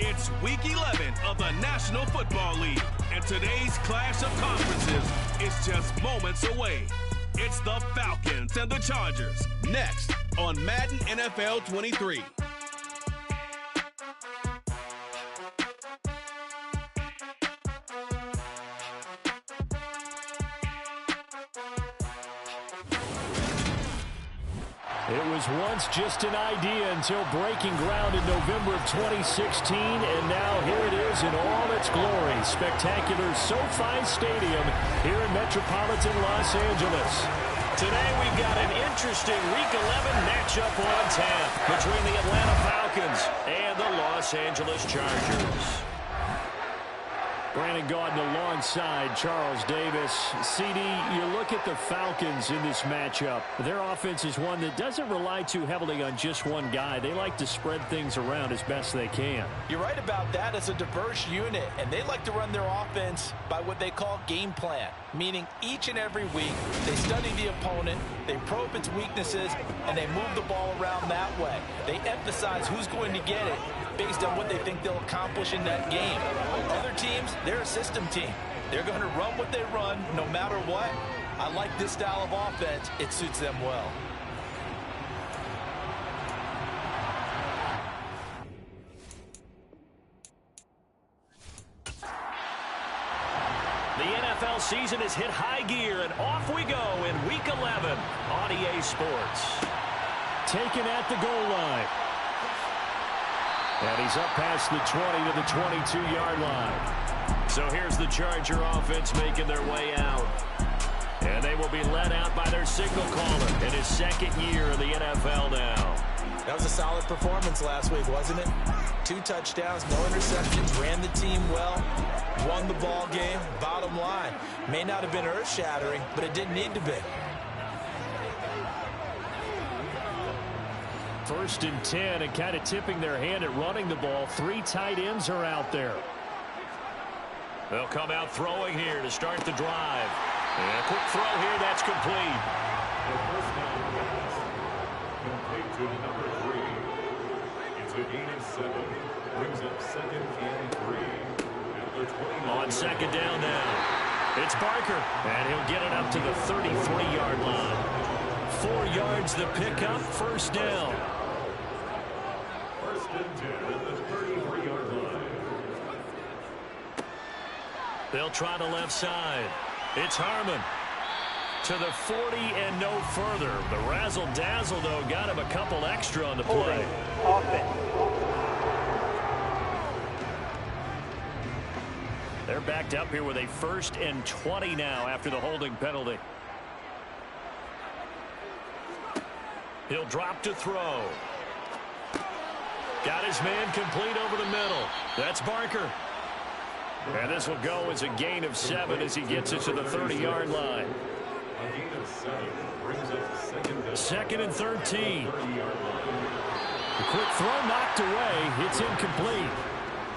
It's Week 11 of the National Football League, and today's clash of conferences is just moments away. It's the Falcons and the Chargers, next on Madden NFL 23. It was once just an idea until breaking ground in November of 2016, and now here it is in all its glory. Spectacular SoFi Stadium here in metropolitan Los Angeles. Today we've got an interesting Week 11 matchup on tap between the Atlanta Falcons and the Los Angeles Chargers. Brandon Gaudin alongside Charles Davis. CD, you look at the Falcons in this matchup. Their offense is one that doesn't rely too heavily on just one guy. They like to spread things around as best they can. You're right about that. It's a diverse unit, and they like to run their offense by what they call game plan, meaning each and every week they study the opponent, they probe its weaknesses, and they move the ball around that way. They emphasize who's going to get it based on what they think they'll accomplish in that game. Other teams, they're a system team. They're going to run what they run no matter what. I like this style of offense. It suits them well. The NFL season has hit high gear, and off we go in Week 11 on EA Sports. Taken at the goal line. And he's up past the 20 to the 22-yard line. So here's the Charger offense making their way out. And they will be led out by their signal caller in his second year in the NFL now. That was a solid performance last week, wasn't it? 2 touchdowns, no interceptions, ran the team well, won the ball game. Bottom line, may not have been earth-shattering, but it didn't need to be. 1st and 10, and kind of tipping their hand at running the ball. 3 tight ends are out there. They'll come out throwing here to start the drive. And a quick throw here, that's complete. The first down pass, complete to number 3. It's a gain of 7. Brings up 2nd and 3. At the 29. On 2nd down now. It's Barker, and he'll get it up to the 33-yard line. 4 yards the pickup, 1st down. 1st and 10 at the 33-yard line. They'll try the left side. It's Harmon to the 40 and no further. The razzle-dazzle, though, got him a couple extra on the play. They're backed up here with a 1st and 20 now after the holding penalty. He'll drop to throw. Got his man complete over the middle. That's Barker. And this will go as a gain of 7 as he gets it to the 30-yard line. A gain of 7 brings up 2nd and 13. A quick throw knocked away. It's incomplete.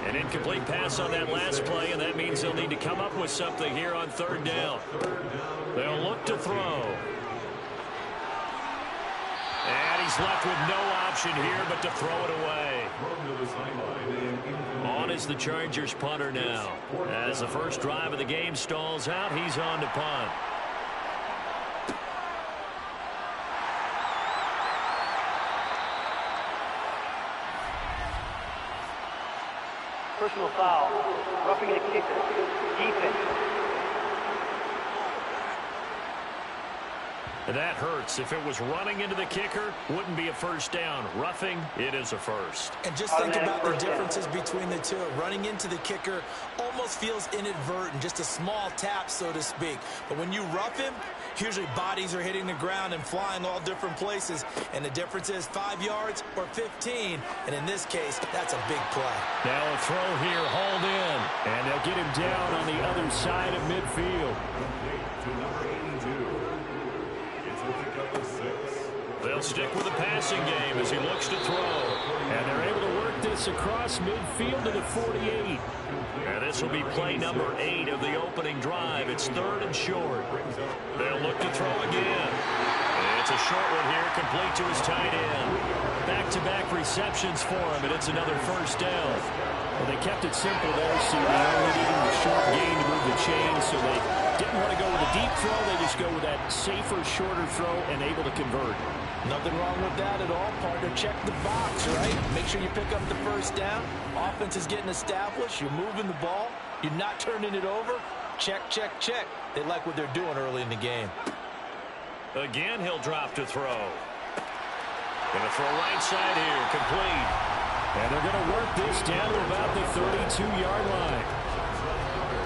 An incomplete pass on that last play, and that means they'll need to come up with something here on 3rd down. They'll look to throw. And he's left with no option here but to throw it away. On is the Chargers punter now. As the first drive of the game stalls out, he's on to punt. Personal foul, roughing the kicker, defense. That hurts. If it was running into the kicker, wouldn't be a 1st down. Roughing, it is a 1st. And just think about the differences between the two. Running into the kicker almost feels inadvertent, just a small tap, so to speak. But when you rough him, usually bodies are hitting the ground and flying all different places. And the difference is 5 yards or 15. And in this case, that's a big play. Now a throw here, hauled in. And they'll get him down on the other side of midfield. To number 82. It's a pickup of 6. They'll stick with the passing game as he looks to throw. And they're able to work this across midfield to the 48. And this will be play number 8 of the opening drive. It's 3rd and short. They'll look to throw again. It's a short one here, complete to his tight end. Back-to-back receptions for him, and it's another first down. Well, they kept it simple there, so they only needed a short gain to move the chains, so they didn't want to go with a deep throw. They just go with that safer, shorter throw and able to convert. Nothing wrong with that at all, partner. Check the box, right? Make sure you pick up the first down. Offense is getting established. You're moving the ball. You're not turning it over. Check, check, check. They like what they're doing early in the game. Again, he'll drop to throw. Going to throw right side here, complete. And they're going to work this down to about the 32-yard line.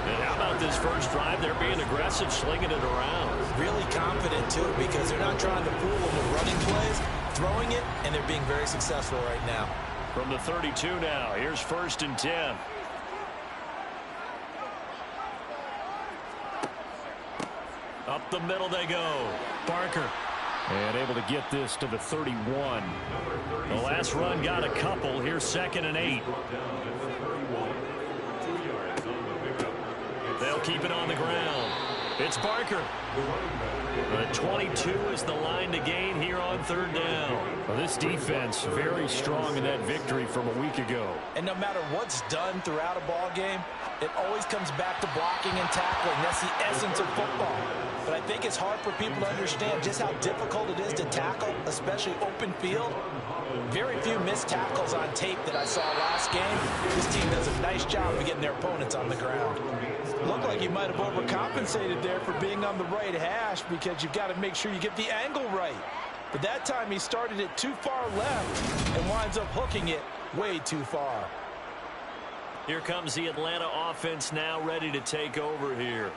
And how about this first drive? They're being aggressive, slinging it around. Really confident, too, because they're not trying to fool them with running plays, throwing it, and they're being very successful right now. From the 32 now, here's 1st and 10. Up the middle they go. Barker. And able to get this to the 31. The last run got a couple. Here's 2nd and 8. They'll keep it on the ground. It's Barker. The 22 is the line to gain here on 3rd down. Well, this defense very strong in that victory from a week ago. And no matter what's done throughout a ball game, it always comes back to blocking and tackling. That's the essence of football. But I think it's hard for people to understand just how difficult it is to tackle, especially open field. Very few missed tackles on tape that I saw last game. This team does a nice job of getting their opponents on the ground. Looked like you might have overcompensated there for being on the right hash because you've got to make sure you get the angle right. But that time he started it too far left and winds up hooking it way too far. Here comes the Atlanta offense now ready to take over here.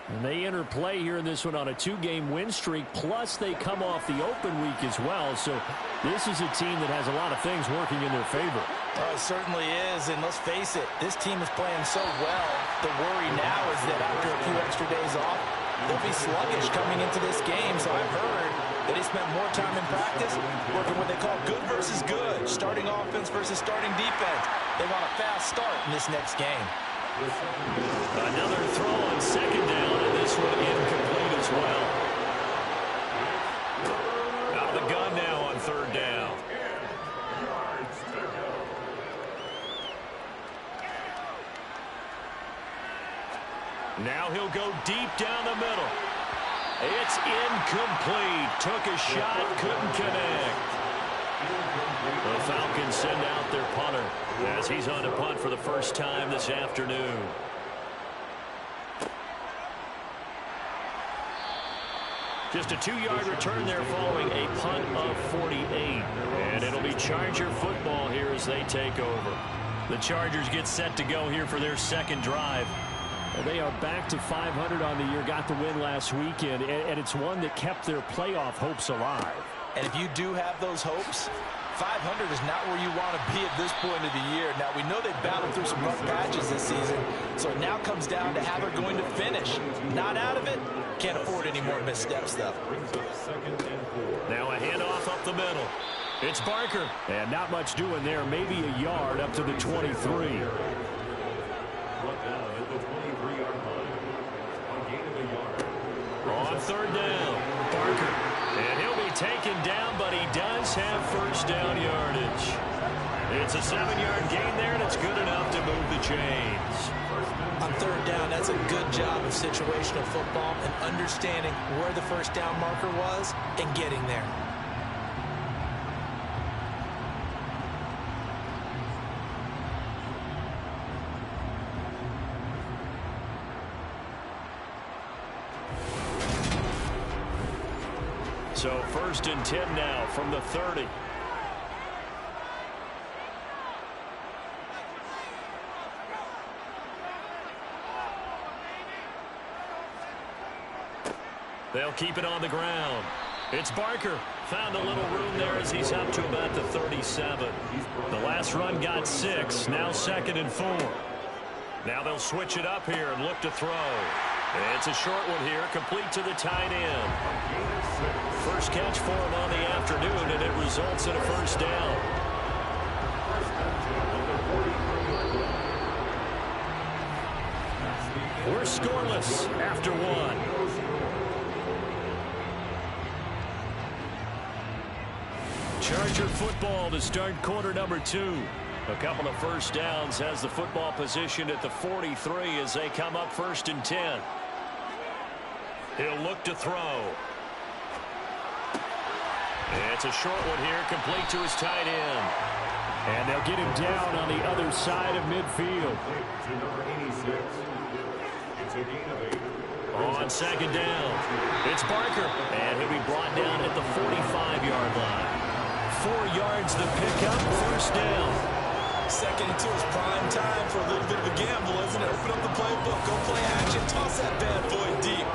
And they enter play here in this one on a 2-game win streak, plus they come off the open week as well. So this is a team that has a lot of things working in their favor. Oh, it certainly is, and let's face it, this team is playing so well. The worry now is that after a few extra days off, they'll be sluggish coming into this game. So I've heard that they spent more time in practice working what they call good versus good, starting offense versus starting defense. They want a fast start in this next game. Another throw on 2nd down, and this one incomplete as well. Out of the gun now on 3rd down. Now he'll go deep down the middle. It's incomplete. Took a shot, couldn't connect. The Falcons send out their punter as he's on to punt for the first time this afternoon. Just a 2-yard return there following a punt of 48. And it'll be Charger football here as they take over. The Chargers get set to go here for their 2nd drive. Well, they are back to 500 on the year, got the win last weekend, and it's one that kept their playoff hopes alive. And if you do have those hopes, 500 is not where you want to be at this point of the year. Now, we know they've battled through some rough patches this season, so it now comes down to how they're going to finish. Not out of it. Can't afford any more missteps, though. Now a handoff up the middle. It's Barker. And not much doing there. Maybe a yard up to the 23. On 3rd down, Barker. And he'll be taken down, but he does have first down yardage. It's a 7-yard gain there, and it's good enough to move the chains. On 3rd down, that's a good job of situational football and understanding where the first down marker was and getting there. So 1st and 10 now from the 30. They'll keep it on the ground. It's Barker. Found a little room there as he's up to about the 37. The last run got 6. Now 2nd and 4. Now they'll switch it up here and look to throw. It's a short one here, complete to the tight end. First catch for him on the afternoon, and it results in a first down. We're scoreless after 1. Charger football to start quarter number 2. A couple of first downs, has the football position at the 43 as they come up 1st and 10. He'll look to throw. It's a short one here, complete to his tight end. And they'll get him down on the other side of midfield. On 2nd down, it's Barker, and he'll be brought down at the 45-yard line. 4 yards the pickup, 1st down. 2nd and 2 is prime time for a little bit of a gamble, isn't it? Open up the playbook, go play action, toss that bad boy deep.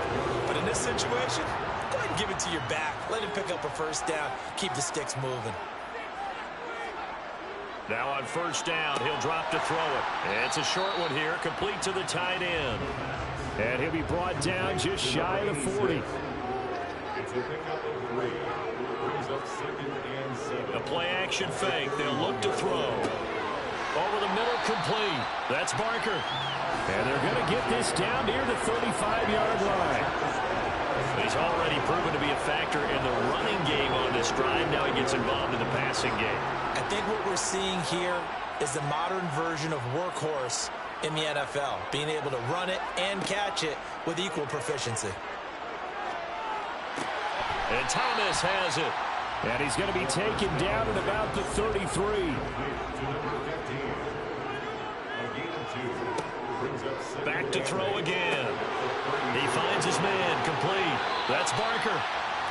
But in this situation, go ahead and give it to your back. Let him pick up a 1st down, keep the sticks moving. Now on 1st down, he'll drop to throw it. It's a short one here, complete to the tight end. And he'll be brought down just shy of the 40. It's a pickup of 3. Brings up 2nd and 7. A play-action fake. They'll look to throw. Over the middle, complete. That's Barker. And they're going to get this down near the 35-yard line. He's already proven to be a factor in the running game on this drive. Now he gets involved in the passing game. I think what we're seeing here is the modern version of workhorse in the NFL, being able to run it and catch it with equal proficiency. And Thomas has it. And he's going to be taken down at about the 33. Back to throw again. He finds his man, complete. That's Barker.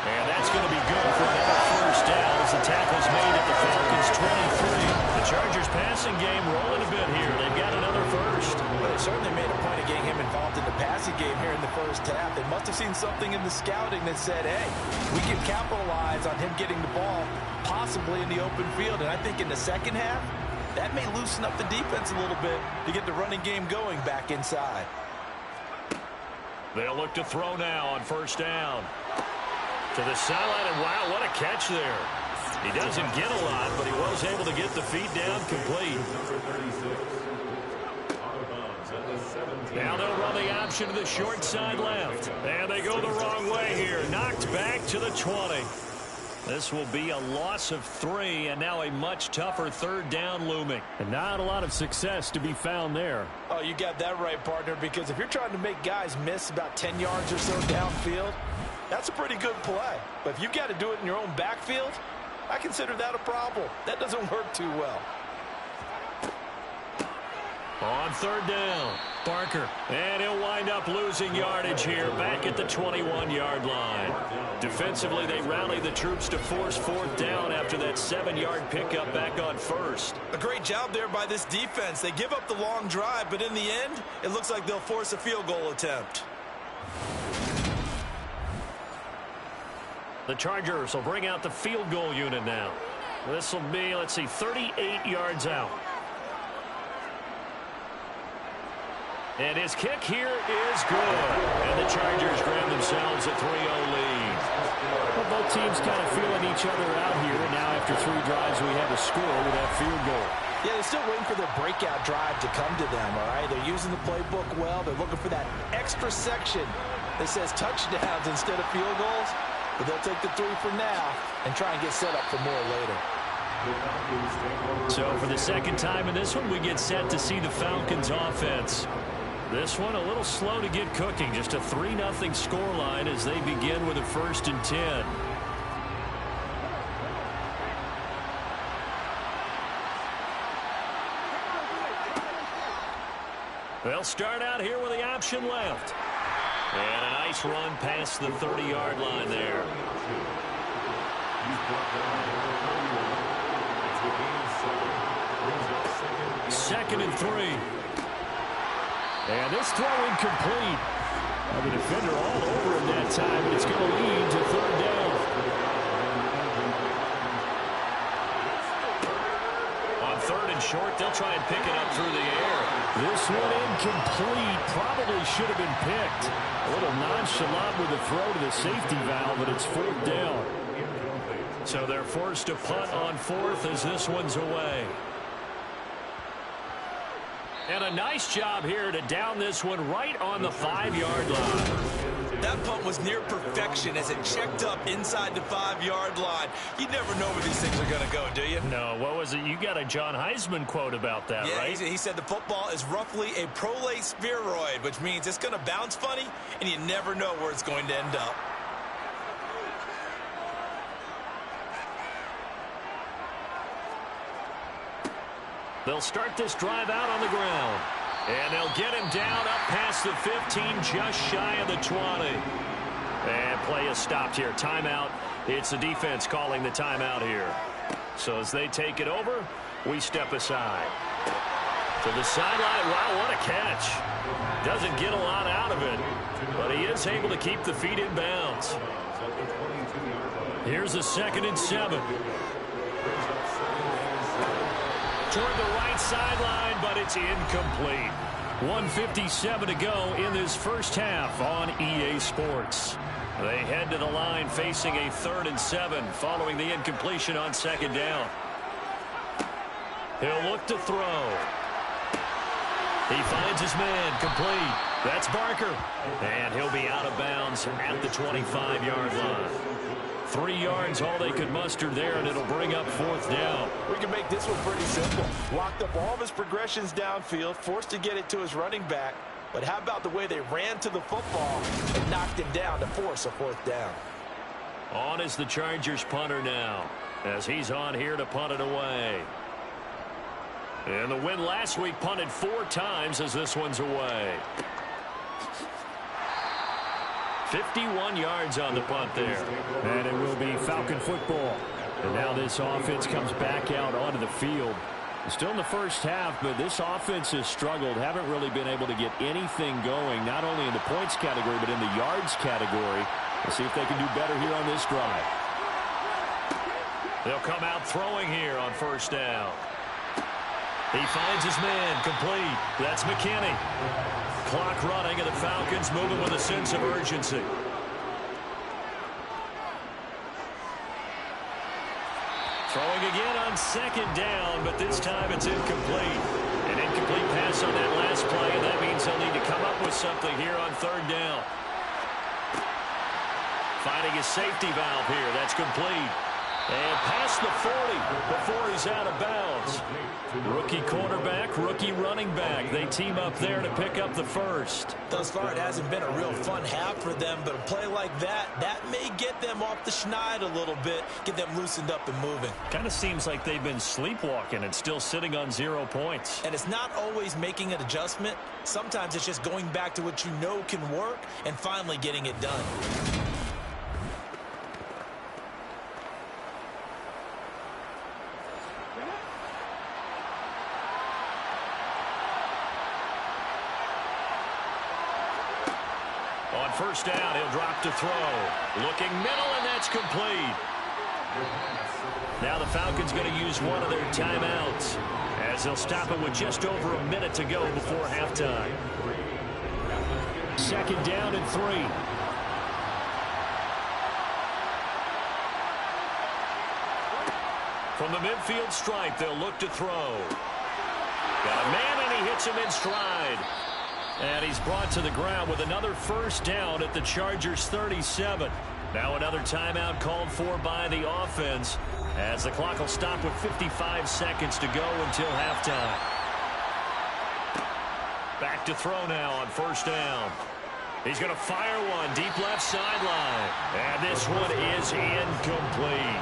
And that's going to be good for another 1st down as the tackle's made at the Falcons' 23. The Chargers passing game rolling a bit here. They've got another 1st. Well, they certainly made a point of getting him involved in the passing game here in the 1st half. They must have seen something in the scouting that said, hey, we can capitalize on him getting the ball possibly in the open field. And I think in the 2nd half, that may loosen up the defense a little bit to get the running game going back inside. They'll look to throw now on 1st down. To the sideline, and wow, what a catch there. He doesn't get a lot, but he was able to get the feet down complete. Now they'll run the option to the short side left. And they go the wrong way here. Knocked back to the 20. This will be a loss of 3, and now a much tougher 3rd down looming. And not a lot of success to be found there. Oh, you got that right, partner, because if you're trying to make guys miss about 10 yards or so downfield, that's a pretty good play. But if you've got to do it in your own backfield, I consider that a problem. That doesn't work too well. On 3rd down, Barker. And he'll wind up losing yardage here back at the 21-yard line. Defensively, they rally the troops to force 4th down after that 7-yard pickup back on 1st. A great job there by this defense. They give up the long drive, but in the end, it looks like they'll force a field goal attempt. The Chargers will bring out the field goal unit now. This will be, let's see, 38 yards out. And his kick here is good. And the Chargers grab themselves a 3-0 lead. Well, both teams kind of feeling each other out here. And now after 3 drives, we have a score with that field goal. Yeah, they're still waiting for their breakout drive to come to them, all right? They're using the playbook well. They're looking for that extra section that says touchdowns instead of field goals. But they'll take the 3 for now and try and get set up for more later. So for the 2nd time in this one, we get set to see the Falcons offense. This one a little slow to get cooking. Just a 3-0 scoreline as they begin with a 1st and 10. They'll start out here with the option left. And a nice run past the 30-yard line there. 2nd and 3. And this throw incomplete. Well, the defender all over him that time, and it's going to lead to 3rd down. On 3rd and short, they'll try and pick it up through the air. This one incomplete. Probably should have been picked. A little nonchalant with the throw to the safety valve, but it's 4th down. So they're forced to punt on 4th as this one's away. And a nice job here to down this one right on the 5-yard line. That punt was near perfection as it checked up inside the 5-yard line. You never know where these things are going to go, do you? No, what was it? You got a John Heisman quote about that, right? Yeah, he said the football is roughly a prolate spheroid, which means it's going to bounce funny, and you never know where it's going to end up. They'll start this drive out on the ground. And they'll get him down up past the 15, just shy of the 20. And play is stopped here. Timeout. It's the defense calling the timeout here. So as they take it over, we step aside. To the sideline. Wow, what a catch. Doesn't get a lot out of it, but he is able to keep the feet in bounds. Here's a 2nd and 7. Toward the right sideline, but it's incomplete. 1:57 to go in this first half on EA Sports. They head to the line facing a 3rd and 7 following the incompletion on 2nd down. He'll look to throw. He finds his man complete. That's Barker. And he'll be out of bounds at the 25-yard line. 3 yards, all they could muster there, and it'll bring up 4th down. We can make this one pretty simple. Locked up all of his progressions downfield, forced to get it to his running back. But how about the way they ran to the football and knocked him down to force a 4th down? On is the Chargers punter now, as he's on here to punt it away. And the win last week punted 4 times as this one's away. 51 yards on the punt there. And it will be Falcon football. And now this offense comes back out onto the field. Still in the first half, but this offense has struggled. Haven't really been able to get anything going, not only in the points category, but in the yards category. We'll see if they can do better here on this drive. They'll come out throwing here on 1st down. He finds his man complete. That's McKinney. Clock running, and the Falcons moving with a sense of urgency. Throwing again on 2nd down, but this time it's incomplete. An incomplete pass on that last play, and that means they'll need to come up with something here on 3rd down. Finding his safety valve here. That's complete. And past the 40 before he's out of bounds. Rookie quarterback, rookie running back. They team up there to pick up the 1st. Thus far, it hasn't been a real fun half for them, but a play like that may get them off the schneid a little bit, get them loosened up and moving. Kind of seems like they've been sleepwalking and still sitting on 0 points. And it's not always making an adjustment. Sometimes it's just going back to what you know can work and finally getting it done. On 1st down, he'll drop to throw. Looking middle, and that's complete. Now the Falcons going to use one of their timeouts, as they'll stop it with just over a minute to go before halftime. 2nd down and 3. From the midfield stripe, they'll look to throw. Got a man, and he hits him in stride. And he's brought to the ground with another 1st down at the Chargers' 37. Now another timeout called for by the offense, as the clock will stop with 55 seconds to go until halftime. Back to throw now on 1st down. He's going to fire one deep left sideline. And this one is incomplete.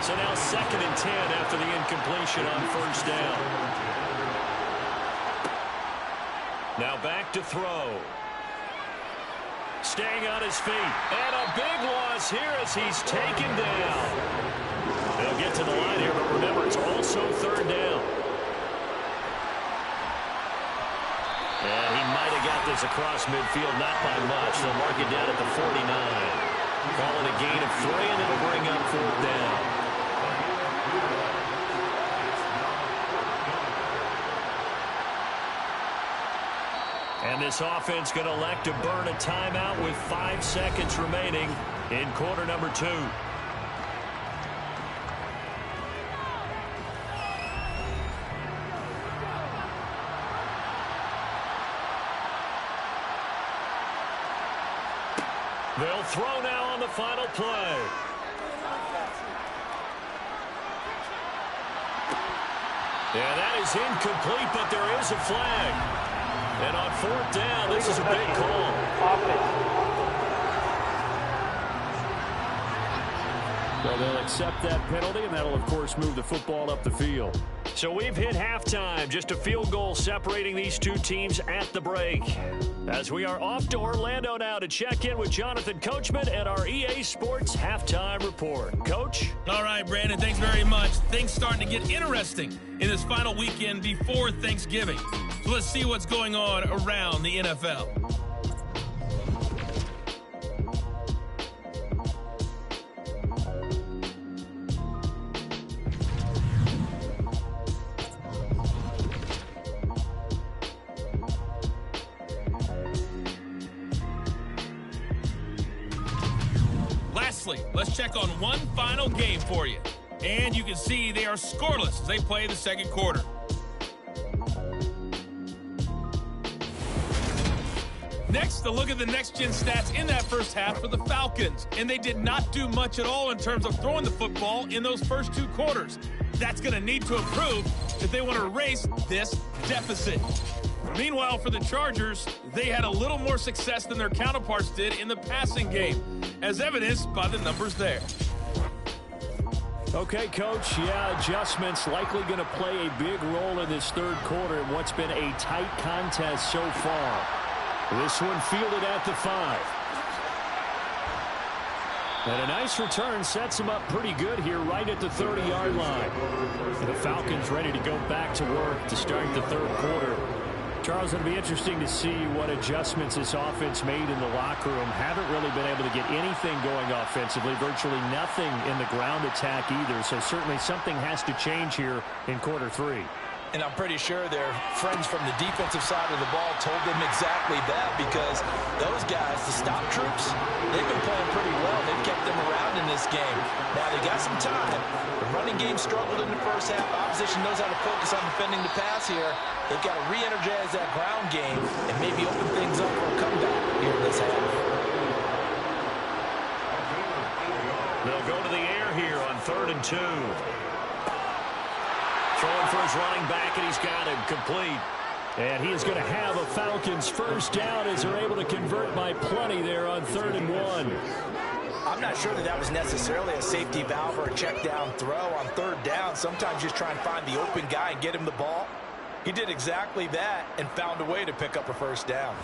So now 2nd and 10 after the incompletion on 1st down. Now back to throw. Staying on his feet. And a big loss here as he's taken down. They'll get to the line here, but remember, it's also 3rd down. And he might have got this across midfield, not by much. They'll mark it down at the 49. Call it a gain of 3, and it'll bring up 4th down. And this offense going to elect to burn a timeout with 5 seconds remaining in quarter number 2. They'll throw now on the final play. Yeah, that is incomplete, but there is a flag. And on 4th down, this is a big call. Well, they'll accept that penalty, and that'll, of course, move the football up the field. So we've hit halftime. Just a field goal separating these two teams at the break. As we are off to Orlando now to check in with Jonathan Coachman and our EA Sports Halftime Report. Coach? All right, Brandon, thanks very much. Things starting to get interesting in this final weekend before Thanksgiving. So let's see what's going on around the NFL. Let's check on one final game for you. And you can see they are scoreless as they play the second quarter. Next, a look at the next-gen stats in that first half for the Falcons. And they did not do much at all in terms of throwing the football in those first two quarters. That's going to need to improve if they want to erase this deficit. Meanwhile, for the Chargers, they had a little more success than their counterparts did in the passing game, as evidenced by the numbers there. Okay, Coach, yeah, adjustments likely going to play a big role in this third quarter in what's been a tight contest so far. This one fielded at the 5. And a nice return sets them up pretty good here right at the 30-yard line. And the Falcons ready to go back to work to start the third quarter. Charles, it'll be interesting to see what adjustments this offense made in the locker room. Haven't really been able to get anything going offensively, virtually nothing in the ground attack either. So certainly something has to change here in quarter 3. And I'm pretty sure their friends from the defensive side of the ball told them exactly that, because those guys, the stop troops, they've been playing pretty well. They've kept them around in this game. Now, they got some time. The running game struggled in the first half. Opposition knows how to focus on defending the pass here. They've got to re-energize that ground game and maybe open things up for a comeback here in this half. They'll go to the air here on 3rd and 2. Throwing for his running back, and he's got him complete. And he is going to have a Falcons first down as they're able to convert by plenty there on 3rd and 1. I'm not sure that was necessarily a safety valve or a check down throw on 3rd down. Sometimes just try and find the open guy and get him the ball. He did exactly that and found a way to pick up a first down.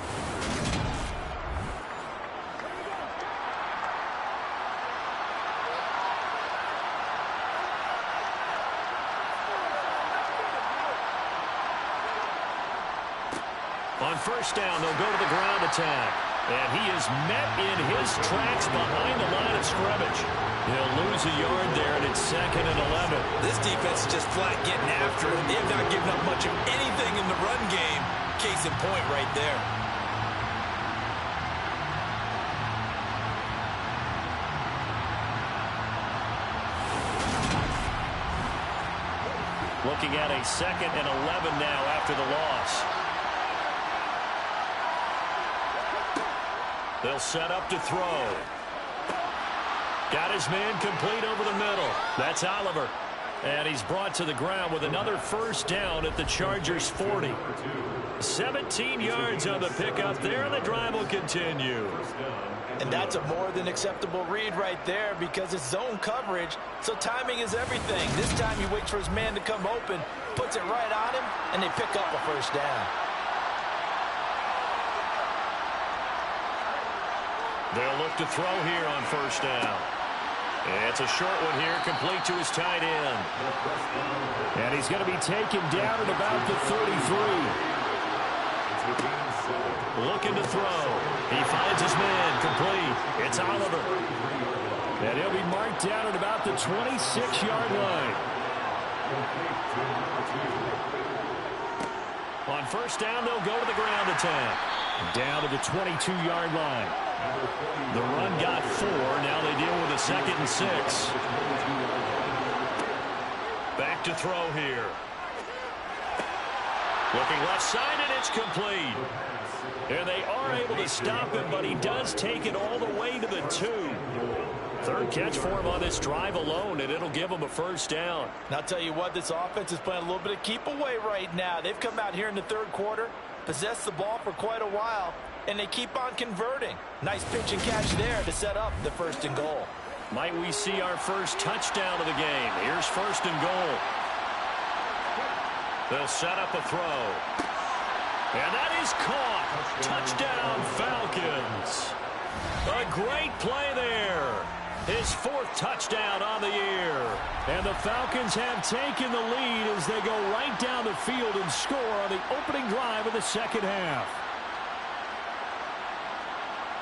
On first down, they'll go to the ground attack. And he is met in his tracks behind the line of scrimmage. He'll lose a yard there, and it's 2nd and 11. This defense is just flat getting after it. They have not given up much of anything in the run game. Case in point right there. Looking at a 2nd and 11 now after the loss. They'll set up to throw. Got his man complete over the middle. That's Oliver. And he's brought to the ground with another first down at the Chargers' 40. 17 yards on the pickup there, and the drive will continue. And that's a more than acceptable read right there, because it's zone coverage, so timing is everything. This time he waits for his man to come open, puts it right on him, and they pick up a first down. They'll look to throw here on first down. It's a short one here, complete to his tight end. And he's going to be taken down at about the 33. Looking to throw. He finds his man, complete. It's Oliver. And he'll be marked down at about the 26-yard line. On first down, they'll go to the ground attack. Down to the 22-yard line. The run got 4. Now they deal with a 2nd and 6. Back to throw here. Looking left side, and it's complete. And they are able to stop him, but he does take it all the way to the 2. Third catch for him on this drive alone, and it'll give him a first down. And I'll tell you what, this offense is playing a little bit of keep away right now. They've come out here in the third quarter, possessed the ball for quite a while, and they keep on converting. Nice pitch and catch there to set up the 1st and goal. Might we see our first touchdown of the game? Here's 1st and goal. They'll set up a throw. And that is caught. Touchdown, Falcons. A great play there. His 4th touchdown on the year. And the Falcons have taken the lead as they go right down the field and score on the opening drive of the second half.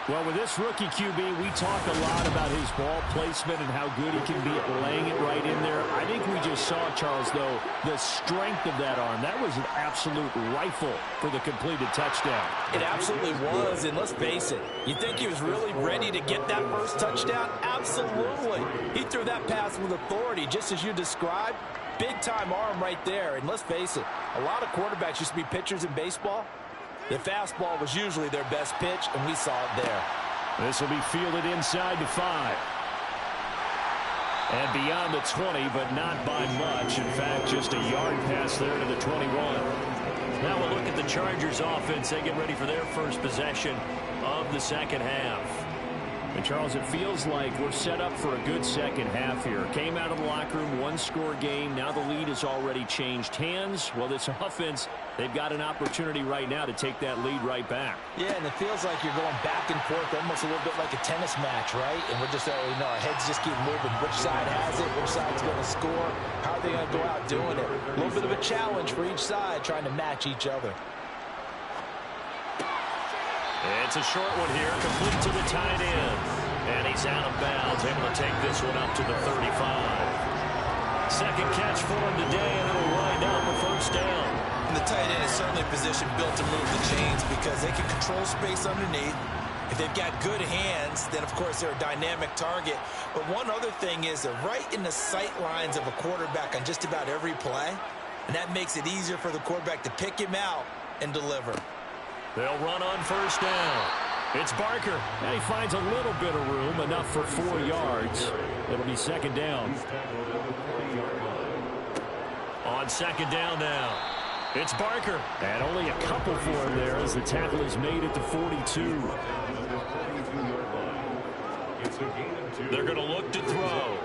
Well, with this rookie QB, we talk a lot about his ball placement and how good he can be at laying it right in there. I think we just saw, Charles, though, the strength of that arm. That was an absolute rifle for the completed touchdown. It absolutely was, and let's face it, you think he was really ready to get that first touchdown? Absolutely. He threw that pass with authority, just as you described. Big-time arm right there, and let's face it, a lot of quarterbacks used to be pitchers in baseball. The fastball was usually their best pitch, and we saw it there. This will be fielded inside the 5. And beyond the 20, but not by much. In fact, just a yard pass there to the 21. Now we'll look at the Chargers offense. They get ready for their first possession of the second half. And, Charles, it feels like we're set up for a good second half here. Came out of the locker room, 1-score game. Now the lead has already changed hands. Well, this offense, they've got an opportunity right now to take that lead right back. Yeah, and it feels like you're going back and forth, almost a little bit like a tennis match, right? And we're just, our heads just keep moving. Which side has it? Which side's going to score? How are they going to go out doing it? A little bit of a challenge for each side, trying to match each other. It's a short one here, complete to the tight end. And he's out of bounds, able to take this one up to the 35. Second catch for him today, and it'll wind up a first down. And the tight end is certainly a position built to move the chains because they can control space underneath. If they've got good hands, then, of course, they're a dynamic target. But one other thing is they're right in the sight lines of a quarterback on just about every play, and that makes it easier for the quarterback to pick him out and deliver. They'll run on first down. It's Barker. And he finds a little bit of room, enough for 4 yards. It'll be second down. On second down now, it's Barker. And only a couple for him there as the tackle is made at the 42. They're going to look to throw.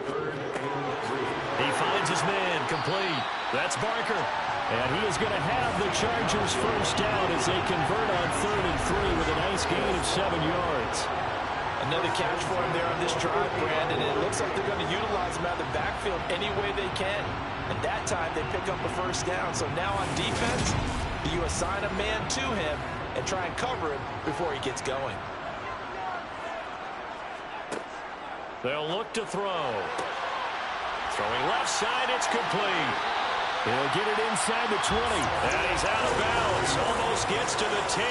He finds his man, complete. That's Barker. And he is going to have the Chargers first down as they convert on 3rd and 3 with a nice gain of 7 yards. Another catch for him there on this drive, Brandon. And it looks like they're going to utilize him out of the backfield any way they can. And that time they pick up the first down. So now on defense, you assign a man to him and try and cover him before he gets going. They'll look to throw. Throwing left side, it's complete. He'll get it inside the 20. And he's out of bounds. Almost gets to the 10.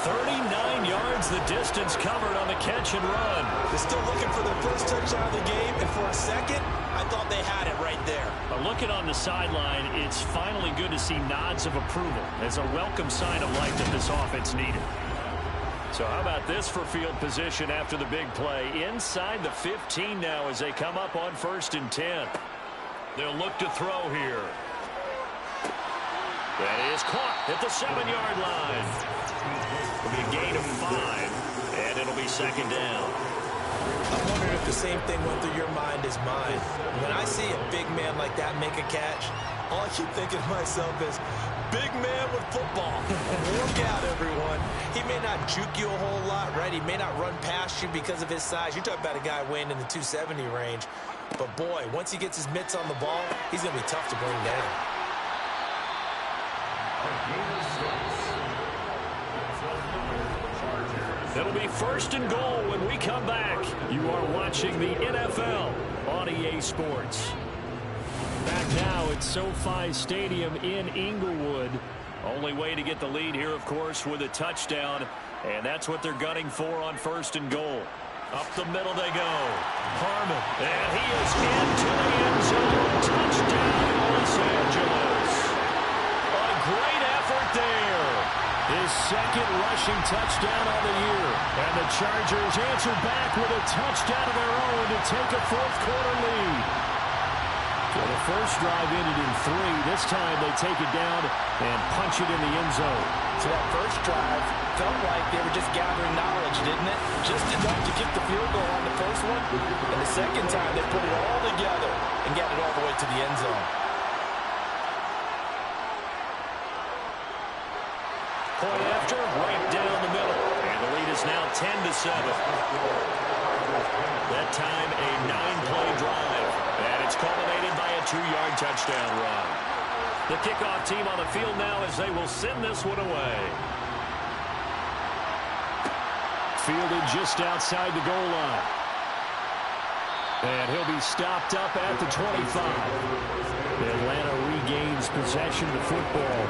39 yards the distance covered on the catch and run. They're still looking for their first touchdown of the game. And for a second, I thought they had it right there. But looking on the sideline, it's finally good to see nods of approval as a welcome sign of life that this offense needed. So how about this for field position after the big play? Inside the 15 now as they come up on 1st and 10. They'll look to throw here. That is caught at the 7-yard line. It'll be a gain of 5, and it'll be second down. I'm wondering if the same thing went through your mind as mine. When I see a big man like that make a catch, all I keep thinking to myself is, big man with football. Work out, everyone. He may not juke you a whole lot, right? He may not run past you because of his size. You're talking about a guy weighing in the 270 range. But, boy, once he gets his mitts on the ball, he's going to be tough to bring down. It'll be 1st and goal when we come back. You are watching the NFL on EA Sports. Back now at SoFi Stadium in Inglewood. Only way to get the lead here, of course, with a touchdown. And that's what they're gunning for on 1st and goal. Up the middle they go. Harmon. And he is into the end zone. Touchdown, Los Angeles. A great second rushing touchdown on the year. And the Chargers answer back with a touchdown of their own to take a fourth-quarter lead. So the first drive ended in 3. This time they take it down and punch it in the end zone. So that first drive felt like they were just gathering knowledge, didn't it? Just enough to kick the field goal on the first one. And the second time they put it all together and got it all the way to the end zone. Point after, right down the middle. And the lead is now 10-7. That time a 9-play drive. And it's culminated by a 2-yard touchdown run. The kickoff team on the field now as they will send this one away. Fielded just outside the goal line. And he'll be stopped up at the 25. Atlanta regains possession of the football.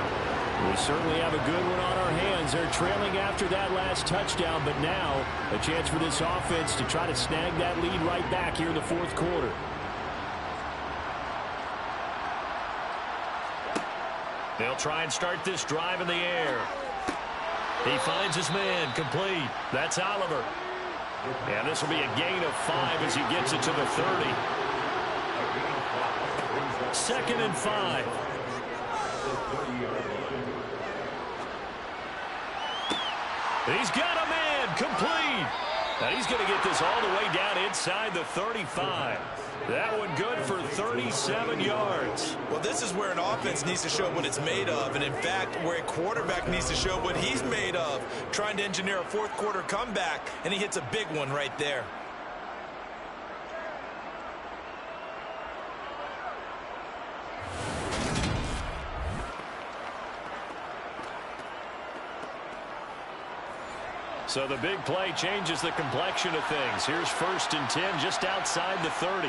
We certainly have a good one on our hands. They're trailing after that last touchdown, but now a chance for this offense to try to snag that lead right back here in the fourth quarter. They'll try and start this drive in the air. He finds his man, complete. That's Oliver. And this will be a gain of 5 as he gets it to the 30. 2nd and 5. He's got a man, complete. And he's going to get this all the way down inside the 35. That one good for 37 yards. Well, this is where an offense needs to show what it's made of. And, in fact, where a quarterback needs to show what he's made of. Trying to engineer a fourth-quarter comeback, and he hits a big one right there. So the big play changes the complexion of things. Here's 1st and 10 just outside the 30.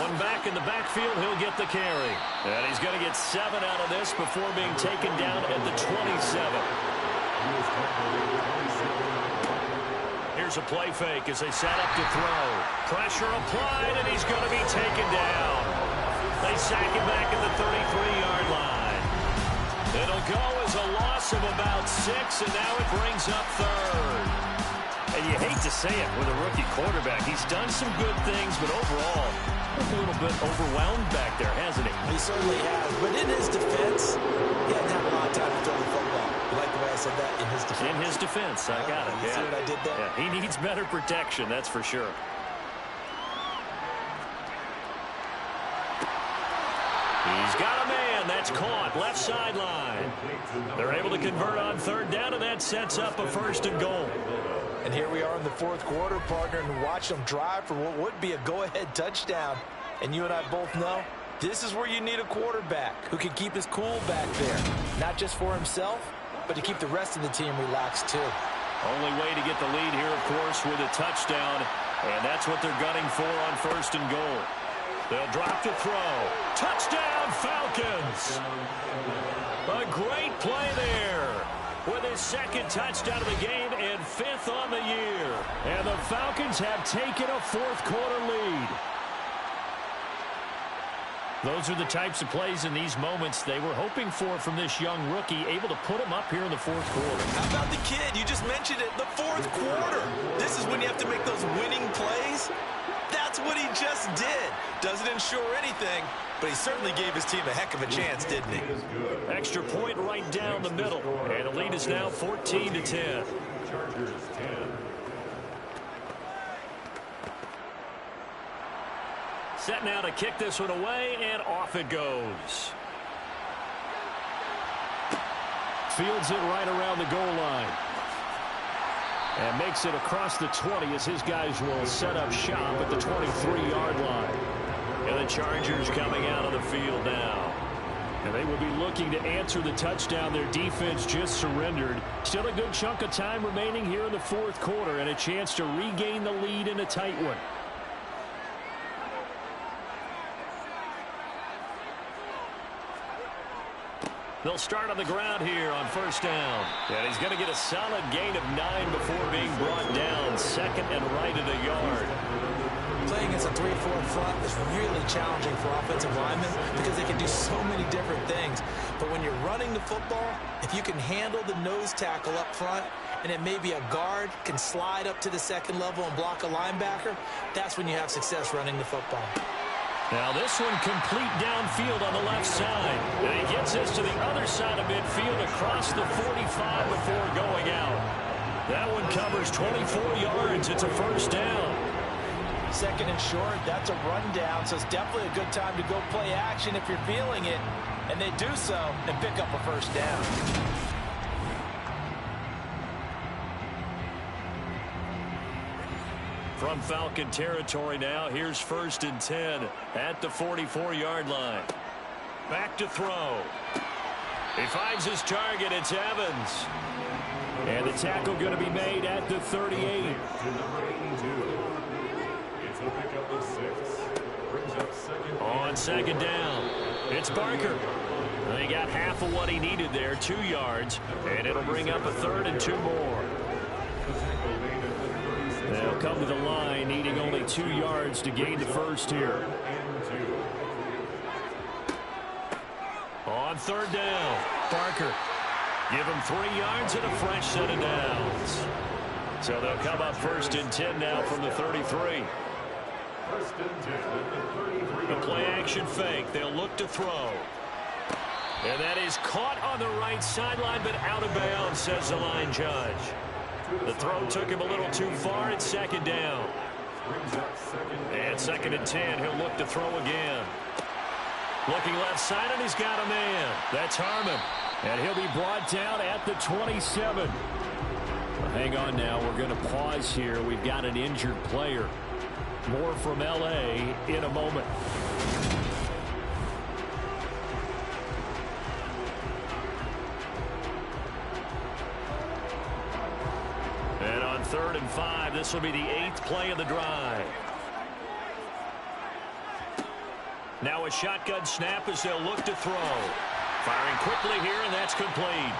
One back in the backfield, he'll get the carry. And he's going to get 7 out of this before being taken down at the 27. Here's a play fake as they set up to throw. Pressure applied, and he's going to be taken down. They sack him back at the 33-yard line. It'll go as a loss of about 6, and now it brings up 3rd. And you hate to say it with a rookie quarterback. He's done some good things, but overall, a little bit overwhelmed back there, hasn't he? He certainly has. But in his defense, he hasn't had a lot of time to throw the football. You like the way I said that? In his defense. In his defense. I got it. You see what I did there? Yeah, he needs better protection, that's for sure. He's got a man. That's caught. Left sideline. They're able to convert on 3rd down, and that sets up a 1st and goal. And here we are in the fourth quarter, partner, and watch them drive for what would be a go-ahead touchdown. And you and I both know this is where you need a quarterback who can keep his cool back there. Not just for himself, but to keep the rest of the team relaxed too. Only way to get the lead here, of course, with a touchdown. And that's what they're gunning for on 1st and goal. They'll drop the throw. Touchdown, Falcons! A great play there with his 2nd touchdown of the game and 5th on the year. And the Falcons have taken a fourth-quarter lead. Those are the types of plays in these moments they were hoping for from this young rookie, able to put him up here in the fourth quarter. How about the kid? You just mentioned it, the fourth quarter. This is when you have to make those winning plays. That's what he just did. Doesn't ensure anything, but he certainly gave his team a heck of a chance, didn't he? Extra point right down the middle. And the lead is now 14-10. Chargers 10. Set now to kick this one away, and off it goes. Fields it right around the goal line. And makes it across the 20 as his guys will set up shop at the 23-yard line. And the Chargers coming out of the field now. And they will be looking to answer the touchdown their defense just surrendered. Still a good chunk of time remaining here in the fourth quarter and a chance to regain the lead in a tight one. They'll start on the ground here on 1st down. And he's going to get a solid gain of 9 before being brought down. 2nd and right at a yard. Playing against a 3-4 front is really challenging for offensive linemen because they can do so many different things. But when you're running the football, if you can handle the nose tackle up front, and then maybe a guard can slide up to the second level and block a linebacker, that's when you have success running the football. Now this one complete downfield on the left side. And he gets this to the other side of midfield across the 45 before going out. That one covers 24 yards. It's a first down. Second and short, that's a rundown, so it's definitely a good time to go play action if you're feeling it. And they do so and pick up a first down. From Falcon territory now, here's 1st and 10 at the 44-yard line. Back to throw. He finds his target. It's Evans. And the tackle going to be made at the 38. To number 82. It's a pickup of 6. Brings up second. On second down, it's Barker. He got half of what he needed there, 2 yards, and it'll bring up a 3rd and 2 more. They'll come to the line, needing only 2 yards to gain the first here. On 3rd down, Barker. Give him 3 yards and a fresh set of downs. So they'll come up 1st and 10 now from the 33. The play action fake. They'll look to throw. And that is caught on the right sideline, but out of bounds, says the line judge. The throw took him a little too far. It's 2nd down. And 2nd and 10. He'll look to throw again. Looking left side, and he's got a man. That's Harmon. And he'll be brought down at the 27. Well, hang on now. We're going to pause here. We've got an injured player. More from L.A. in a moment. And on 3rd and 5, this will be the 8th play of the drive. Now a shotgun snap as they'll look to throw. Firing quickly here, and that's complete.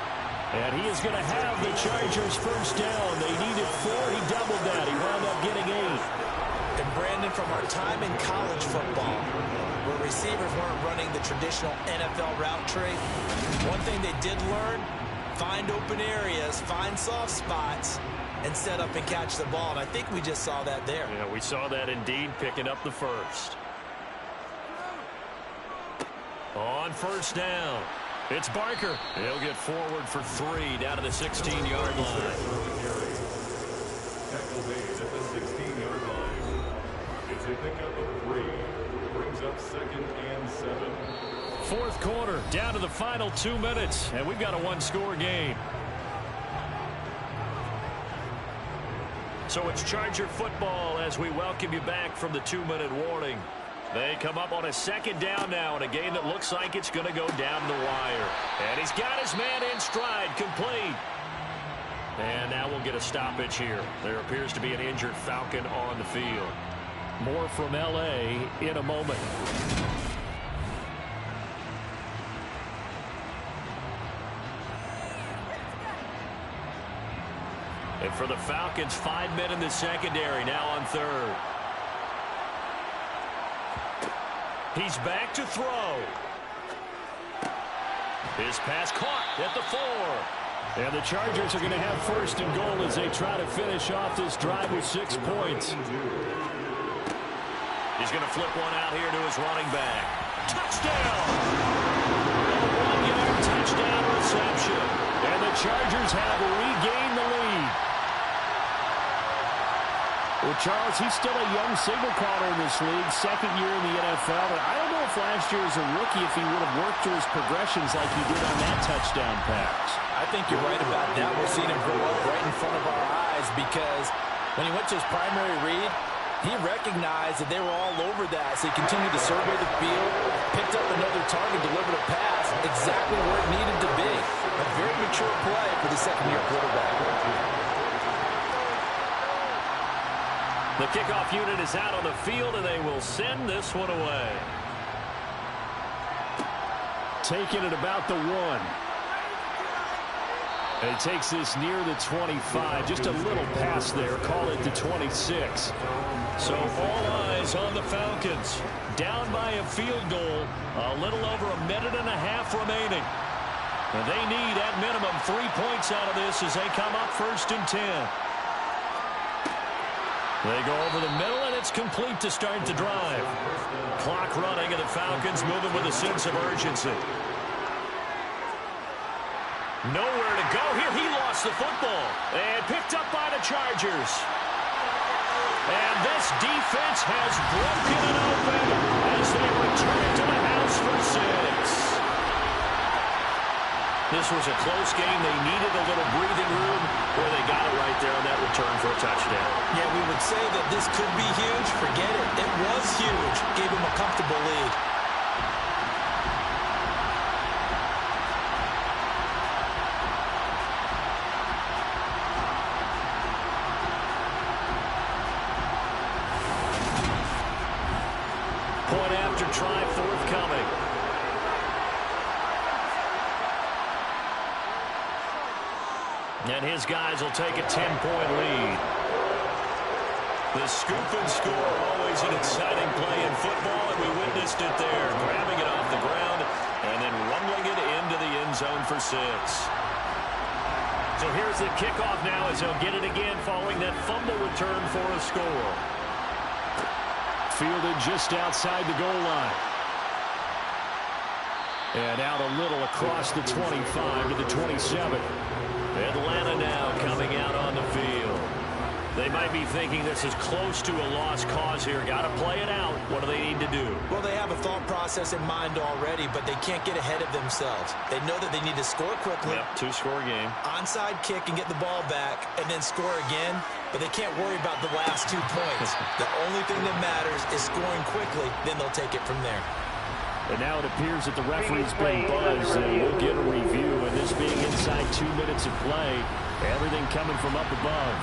And he is going to have the Chargers first down. They needed 4. He doubled that. He wound up getting 8. And Brandon, from our time in college football, where receivers weren't running the traditional NFL route tree, one thing they did learn, find open areas, find soft spots, and set up and catch the ball. And I think we just saw that there. Yeah, we saw that indeed, picking up the first. On 1st down, it's Barker. He'll get forward for 3 down to the 16-yard line. Tackle made at the 16-yard line. It's a pickup of 3. Brings up 2nd and 7. 4th quarter, down to the final 2 minutes, and we've got a 1-score game. So it's Charger football as we welcome you back from the 2-minute warning. They come up on a 2nd down now in a game that looks like it's going to go down the wire. And he's got his man in stride, complete. And now we'll get a stoppage here. There appears to be an injured Falcon on the field. More from L.A. in a moment. And for the Falcons, 5 men in the secondary, now on 3rd. He's back to throw. His pass caught at the 4. And the Chargers are going to have 1st and goal as they try to finish off this drive with 6 points. He's going to flip one out here to his running back. Touchdown! A 1-yard touchdown reception. And the Chargers have regained the lead. Well, Charles, he's still a young signal caller in this league, 2nd year in the NFL. But I don't know if last year as a rookie, if he would have worked through his progressions like he did on that touchdown pass. I think you're right about that. We're seeing him grow up right in front of our eyes because when he went to his primary read, he recognized that they were all over that. So he continued to survey the field, picked up another target, delivered a pass exactly where it needed to be. A very mature play for the 2nd-year quarterback. The kickoff unit is out on the field, and they will send this one away. Taking it about the 1. And he takes this near the 25. Just a little pass there. Call it the 26. So all eyes on the Falcons. Down by a field goal. A little over a minute and a half remaining. And they need, at minimum, 3 points out of this as they come up 1st and 10. They go over the middle, and it's complete to start the drive. Clock running, and the Falcons moving with a sense of urgency. Nowhere to go here. He lost the football. And picked up by the Chargers. And this defense has broken it open as they return to the house for 6. This was a close game. They needed a little breathing room where they got it right there on that return for a touchdown. Yeah, we would say that this could be huge. Forget it. It was huge. Gave him a comfortable lead. Point after try forthcoming. And his guys will take a 10-point lead. The scoop and score, always an exciting play in football, and we witnessed it there. Grabbing it off the ground and then rumbling it into the end zone for 6. So here's the kickoff now as they'll get it again following that fumble return for a score. Fielded just outside the goal line. And out a little across the 25 to the 27. Atlanta now coming out on the field. They might be thinking this is close to a lost cause here. Got to play it out. What do they need to do? Well, they have a thought process in mind already, but they can't get ahead of themselves. They know that they need to score quickly. Yep, 2-score game. Onside kick and get the ball back and then score again, but they can't worry about the last 2 points. The only thing that matters is scoring quickly, then they'll take it from there. And now it appears that the referee's been buzzed, and we'll get a review. And this being inside 2 minutes of play, everything coming from up above.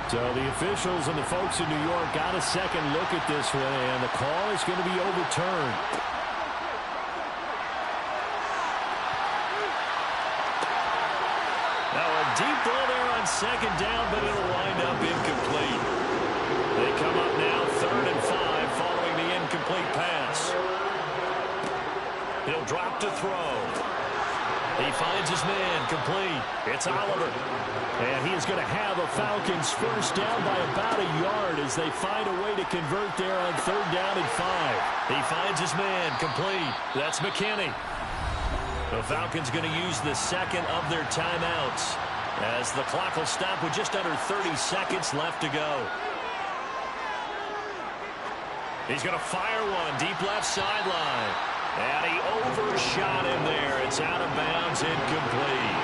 So the officials and the folks in New York got a second look at this one, and the call is going to be overturned. Now a deep ball there on 2nd down, but it'll wind up incomplete. They come up now 3rd and 5 following the incomplete pass. He'll drop to throw. He finds his man complete. It's Oliver. And he is going to have a Falcons first down by about a yard as they find a way to convert there on 3rd down and 5. He finds his man complete. That's McKinney. The Falcons going to use the second of their timeouts as the clock will stop with just under 30 seconds left to go. He's going to fire one deep left sideline. And he overshot him there. It's out of bounds, incomplete.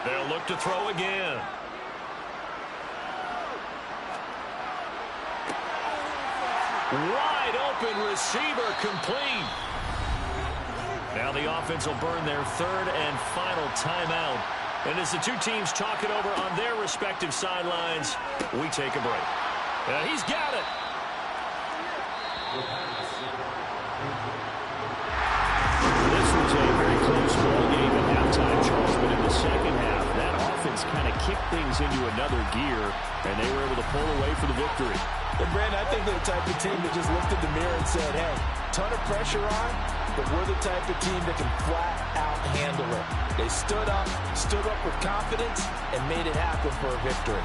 They'll look to throw again. Wide open receiver complete. Now the offense will burn their 3rd and final timeout. And as the two teams talk it over on their respective sidelines, we take a break. He's got it. This was a very close ball game at halftime, Charles, but in the second half, that offense kind of kicked things into another gear, and they were able to pull away for the victory. And Brandon, I think they're the type of team that just looked in the mirror and said, hey, ton of pressure on, but we're the type of team that can flat out handle it. They stood up with confidence, and made it happen for a victory.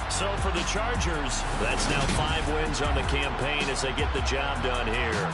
So for the Chargers, that's now 5 wins on the campaign as they get the job done here.